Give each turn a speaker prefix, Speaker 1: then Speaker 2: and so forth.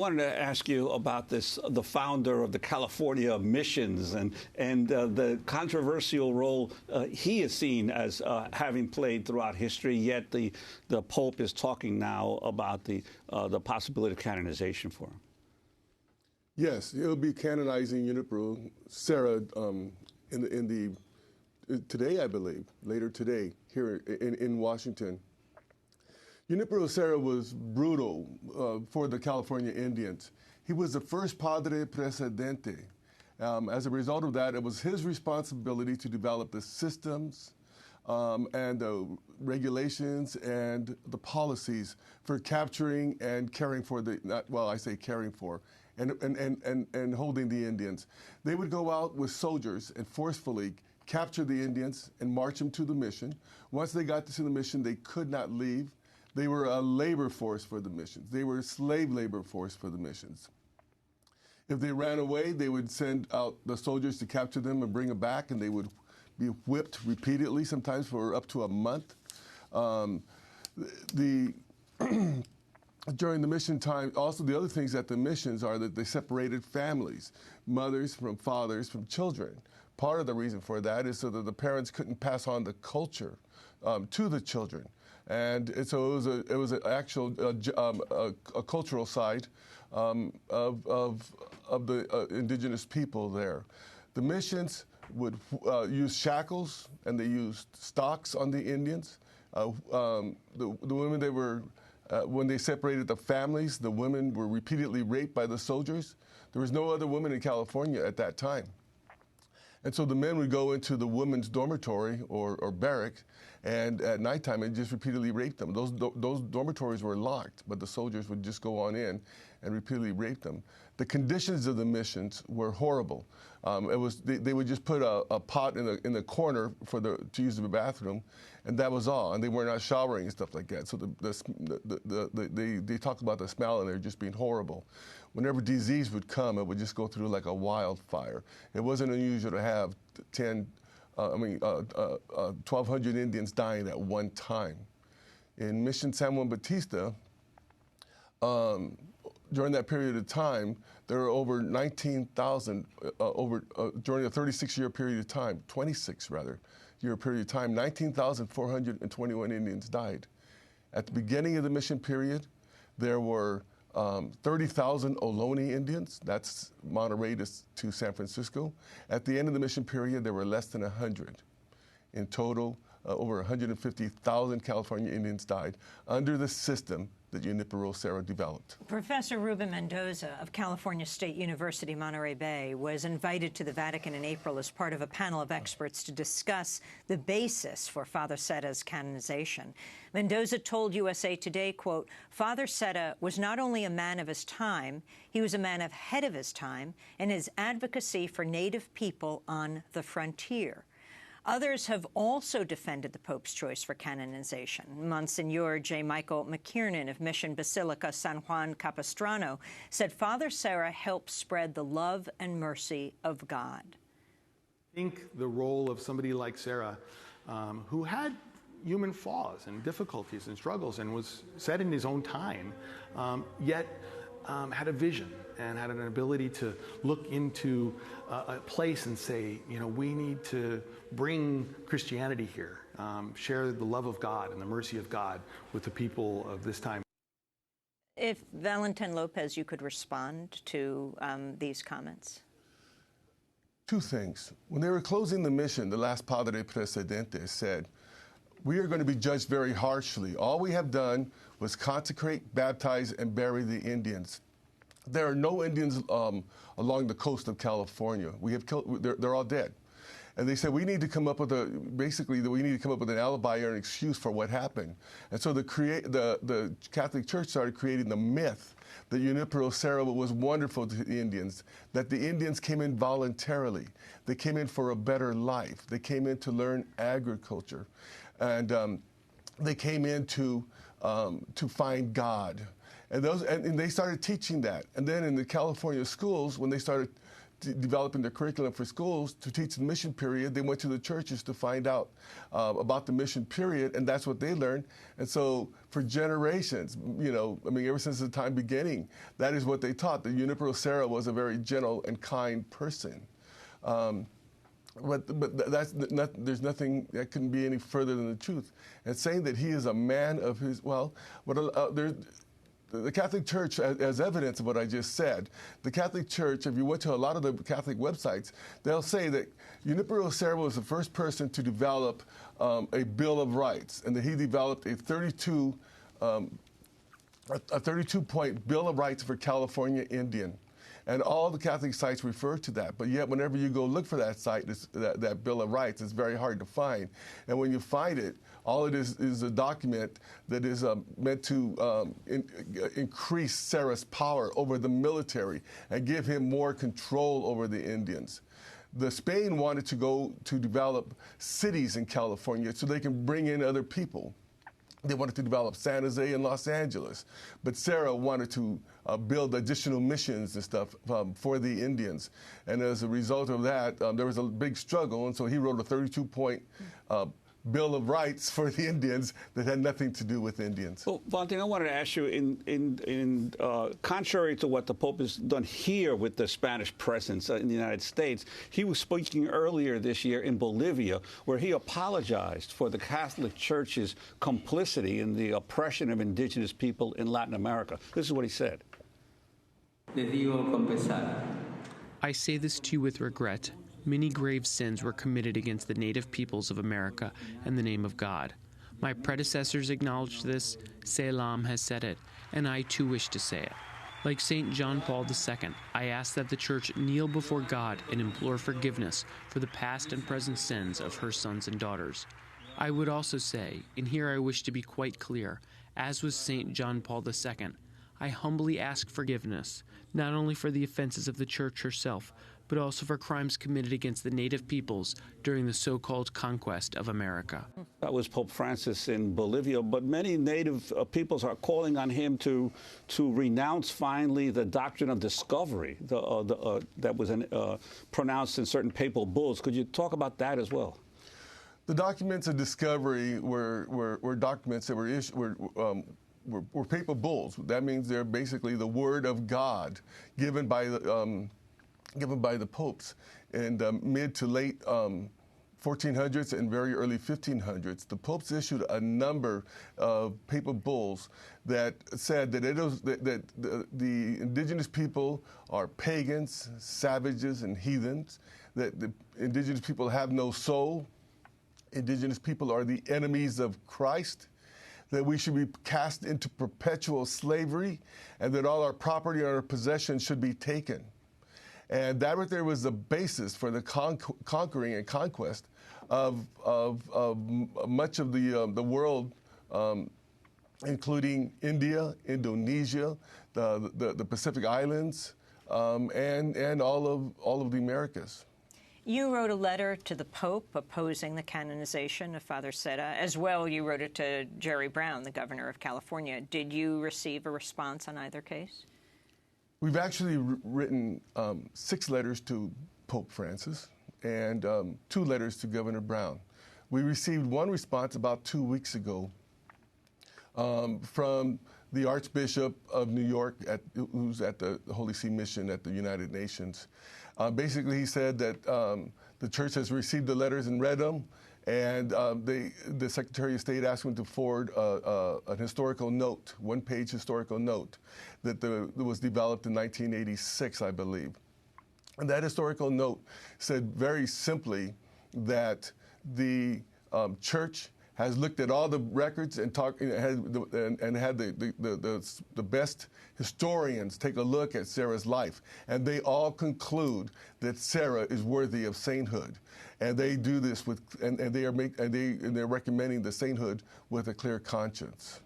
Speaker 1: I wanted to ask you about this, the founder of the California missions and the controversial role he is seen as having played throughout history, yet the Pope is talking now about the possibility of canonization for him.
Speaker 2: Yes, he'll be canonizing Junípero Serra today, I believe, later today, here in Washington. Junípero Serra was brutal for the California Indians. He was the first Padre Presidente. As a result of that, it was his responsibility to develop the systems and the regulations and the policies for capturing and caring for and holding the Indians. They would go out with soldiers and forcefully capture the Indians and march them to the mission. Once they got to the mission, they could not leave. They were a labor force for the missions. They were a slave labor force for the missions. If they ran away, they would send out the soldiers to capture them and bring them back, and they would be whipped repeatedly, sometimes for up to a month. During the mission time, also the other things at the missions are that they separated families, mothers from fathers from children. Part of the reason for that is so that the parents couldn't pass on the culture to the children. And so it was an actual a cultural side of the indigenous people there. The missions would use shackles and they used stocks on the Indians. The women, when they separated the families, the women were repeatedly raped by the soldiers. There was no other women in California at that time. And so the men would go into the women's dormitory or barrack, and at nighttime and just repeatedly rape them. Those dormitories were locked, but the soldiers would just go on in and repeatedly rape them. The conditions of the missions were horrible. They would just put a pot in the corner to use the bathroom, and that was all. And they were not showering and stuff like that. So they talk about the smell and they're just being horrible. Whenever disease would come, it would just go through like a wildfire. It wasn't unusual to have 1,200 Indians dying at one time. In Mission San Juan Bautista, during that period of time, there were over 19,000, during a 36-year period of time, 26-year period of time, 19,421 Indians died. At the beginning of the mission period, there were 30,000 Ohlone Indians. That's Monterey to San Francisco. At the end of the mission period, there were less than 100. In total, over 150,000 California Indians died under the system that Junípero Serra developed.
Speaker 3: Professor Ruben Mendoza of California State University, Monterey Bay, was invited to the Vatican in April as part of a panel of experts to discuss the basis for Father Serra's canonization. Mendoza told USA Today, quote, "Father Serra was not only a man of his time, he was a man ahead of his time in his advocacy for Native people on the frontier." Others have also defended the Pope's choice for canonization. Monsignor J. Michael McKiernan of Mission Basilica San Juan Capistrano said Father Serra helped spread the love and mercy of God.
Speaker 4: I think the role of somebody like Serra, who had human flaws and difficulties and struggles and was set in his own time, yet had a vision and had an ability to look into a place and say, we need to bring Christianity here, share the love of God and the mercy of God with the people of this time.
Speaker 3: If Valentin Lopez, you could respond to these comments.
Speaker 2: Two things. When they were closing the mission, the last Padre Presidente said, "We are going to be judged very harshly. All we have done was consecrate, baptize, and bury the Indians. There are no Indians along the coast of California. We have killed. They're all dead." And they said we need to come up with we need to come up with an alibi or an excuse for what happened. And so the Catholic Church started creating the myth that Junípero Serra was wonderful to the Indians, that the Indians came in voluntarily. They came in for a better life. They came in to learn agriculture, and they came in to find God. And they started teaching that. And then in the California schools, when they started developing their curriculum for schools to teach the mission period, they went to the churches to find out about the mission period, and that's what they learned. And so for generations, ever since the time beginning, that is what they taught. The Junípero Serra was a very gentle and kind person. But there's nothing that couldn't be any further than the truth. And saying that he is a man of his, the Catholic Church, as evidence of what I just said, the Catholic Church, if you went to a lot of the Catholic websites, they'll say that Junípero Serra was the first person to develop a Bill of Rights, and that he developed a 32-point Bill of Rights for California Indian. And all the Catholic sites refer to that. But yet, whenever you go look for that site, that Bill of Rights, it's very hard to find. And when you find it, all it is a document that is meant to increase Serra's power over the military and give him more control over the Indians. Spain wanted to go to develop cities in California so they can bring in other people. They wanted to develop San Jose and Los Angeles, but Serra wanted to build additional missions and stuff for the Indians. And as a result of that, there was a big struggle, and so he wrote a 32-point Bill of Rights for the Indians that had nothing to do with Indians.
Speaker 1: Well, Valentin, I wanted to ask you, contrary to what the Pope has done here with the Spanish presence in the United States, he was speaking earlier this year in Bolivia, where he apologized for the Catholic Church's complicity in the oppression of indigenous people in Latin America. This is what he said.
Speaker 5: I say this to you with regret. Many grave sins were committed against the native peoples of America in the name of God. My predecessors acknowledged this, Selam has said it, and I too wish to say it. Like St. John Paul II, I ask that the Church kneel before God and implore forgiveness for the past and present sins of her sons and daughters. I would also say, and here I wish to be quite clear, as was St. John Paul II, I humbly ask forgiveness, not only for the offenses of the Church herself, but also for crimes committed against the native peoples during the so-called conquest of America.
Speaker 1: That was Pope Francis in Bolivia, but many native peoples are calling on him to renounce finally the doctrine of discovery that was pronounced in certain papal bulls. Could you talk about that as well?
Speaker 2: The documents of discovery were documents that were issued, were papal bulls. That means they're basically the word of God given by the popes in the mid to late 1400s and very early 1500s. The popes issued a number of papal bulls that said that the indigenous people are pagans, savages, and heathens, that the indigenous people have no soul, indigenous people are the enemies of Christ, that we should be cast into perpetual slavery, and that all our property and our possessions should be taken. And that right there was the basis for the conquering and conquest of much of the world, including India, Indonesia, the Pacific Islands, and all of the Americas.
Speaker 3: You wrote a letter to the Pope opposing the canonization of Father Serra. As well, you wrote it to Jerry Brown, the governor of California. Did you receive a response on either case?
Speaker 2: We've actually written 6 letters to Pope Francis and 2 letters to Governor Brown. We received one response about 2 weeks ago from the Archbishop of New York, who's at the Holy See Mission at the United Nations. Basically, he said that the Church has received the letters and read them, and the Secretary of State asked him to forward an historical note, one-page historical note, that was developed in 1986, I believe. And that historical note said very simply that the Church has looked at all the records and had the best historians take a look at Serra's life, and they all conclude that Serra is worthy of sainthood, and they do this with, and they're recommending the sainthood with a clear conscience.